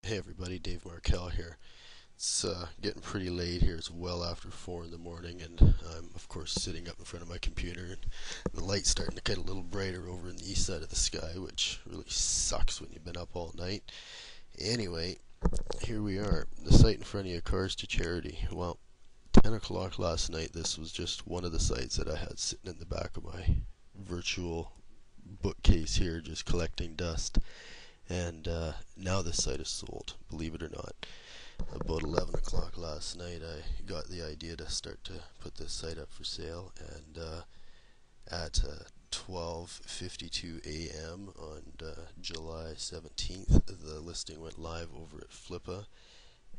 Hey everybody, Dave Markel here. It's getting pretty late here. It's well after 4 in the morning, and I'm, of course, sitting up in front of my computer, and the light's starting to get a little brighter over in the east side of the sky, which really sucks when you've been up all night. Anyway, here we are. The site in front of you, Cars to Charity. Well, 10 o'clock last night, this was just one of the sites that I had sitting in the back of my virtual bookcase here, just collecting dust. And now this site is sold, believe it or not. About 11 o'clock last night, I got the idea to start to put this site up for sale, and at 12:52 a.m. on July 17th, the listing went live over at Flippa,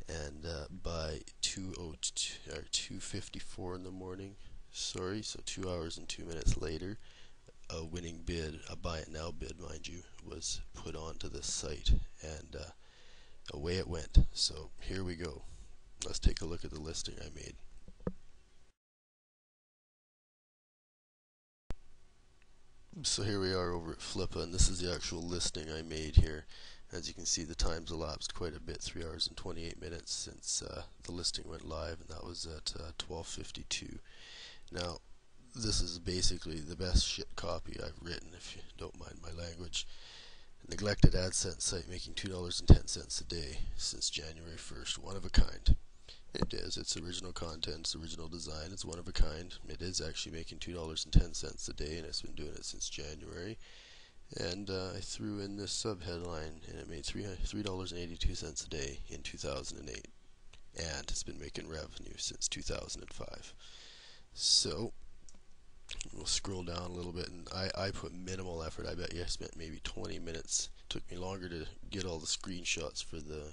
and by 2:54 in the morning, sorry, so 2 hours and 2 minutes later, a winning bid, a buy it now bid, mind you, was put onto this site, and away it went. So here we go. Let's take a look at the listing I made. So here we are over at Flippa, and this is the actual listing I made here. As you can see, the time's elapsed quite a bit, 3 hours and 28 minutes since the listing went live, and that was at 12:52. Now, this is basically the best shit copy I've written, if you don't mind my language. Neglected AdSense site making $2.10 a day since January 1st. One of a kind. It is. It's original content, it's original design, it's one of a kind. It is actually making $2.10 a day, and it's been doing it since January. And I threw in this subheadline, and it made $3.82 a day in 2008. And it's been making revenue since 2005. So, we'll scroll down a little bit, and I put minimal effort. I bet you I spent maybe 20 minutes. It took me longer to get all the screenshots for the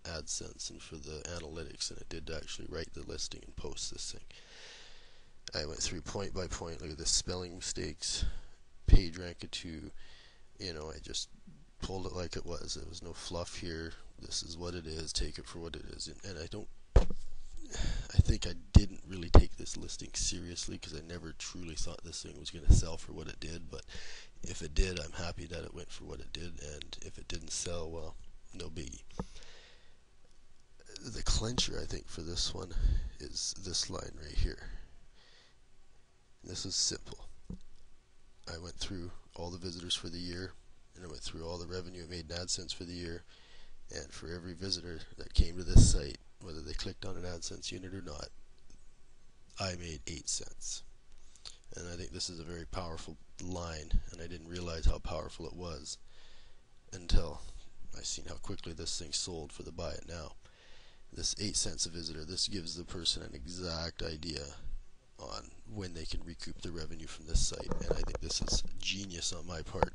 AdSense and for the analytics than it did to actually write the listing and post this thing. I went through point by point. Look at the spelling mistakes, page rank of 2. I just pulled it like it was. There was no fluff here. This is what it is. Take it for what it is. And I think I didn't really take this listing seriously because I never truly thought this thing was going to sell for what it did. But if it did, I'm happy that it went for what it did. And if it didn't sell, well, no biggie. The clincher, I think, for this one is this line right here. This is simple. I went through all the visitors for the year, and I went through all the revenue it made in AdSense for the year, and for every visitor that came to this site, whether they clicked on an AdSense unit or not, I made 8 cents. And I think this is a very powerful line, and I didn't realize how powerful it was until I seen how quickly this thing sold for the buy it now. This 8 cents a visitor, this gives the person an exact idea on when they can recoup the revenue from this site, and I think this is genius on my part.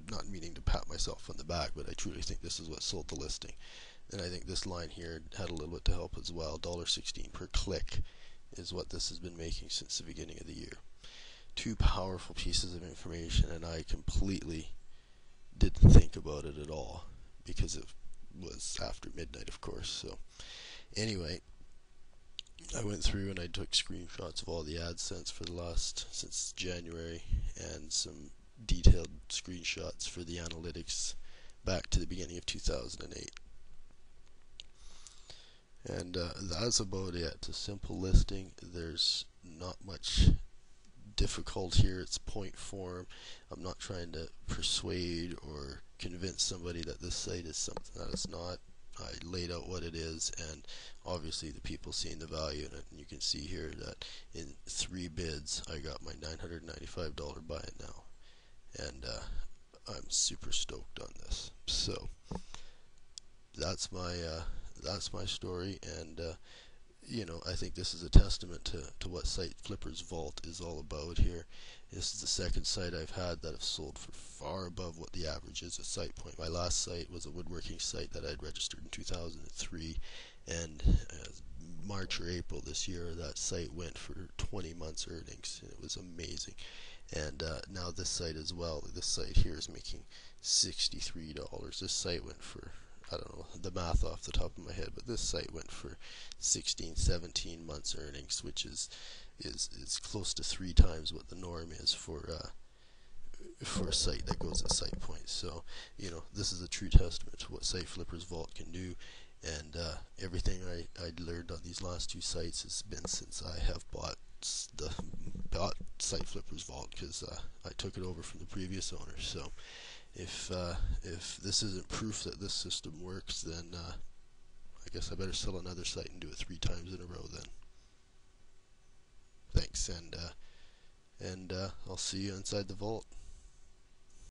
Not meaning to pat myself on the back, but I truly think this is what sold the listing. And I think this line here had a little bit to help as well. $1.16 per click is what this has been making since the beginning of the year. 2 powerful pieces of information, and I completely didn't think about it at all because it was after midnight, of course. So anyway, I went through and I took screenshots of all the AdSense for the last since January, and some detailed screenshots for the analytics back to the beginning of 2008. And that's about it. It's a simple listing. There's not much difficult here. It's point form. I'm not trying to persuade or convince somebody that this site is something that it's not. I laid out what it is, and obviously the people seeing the value in it. And you can see here that in 3 bids, I got my $995 buy it now, and I'm super stoked on this. So that's my story, and I think this is a testament to what Site Flipper's Vault is all about here. This is the second site I've had that have sold for far above what the average is at SitePoint. My last site was a woodworking site that I'd registered in 2003, and March or April this year, that site went for 20 months earnings, and it was amazing. And now this site as well, this site here is making $63. This site went for, I don't know the math off the top of my head, but this site went for 16, 17 months earnings, which is close to 3 times what the norm is for for a site that goes at SitePoint. So, this is a true testament to what SiteFlipper's Vault can do, and everything I'd learned on these last two sites has been since I have bought SiteFlipper's Vault, because I took it over from the previous owner. So, if this isn't proof that this system works, then I guess I better sell another site and do it 3 times in a row then. Thanks, and I'll see you inside the vault.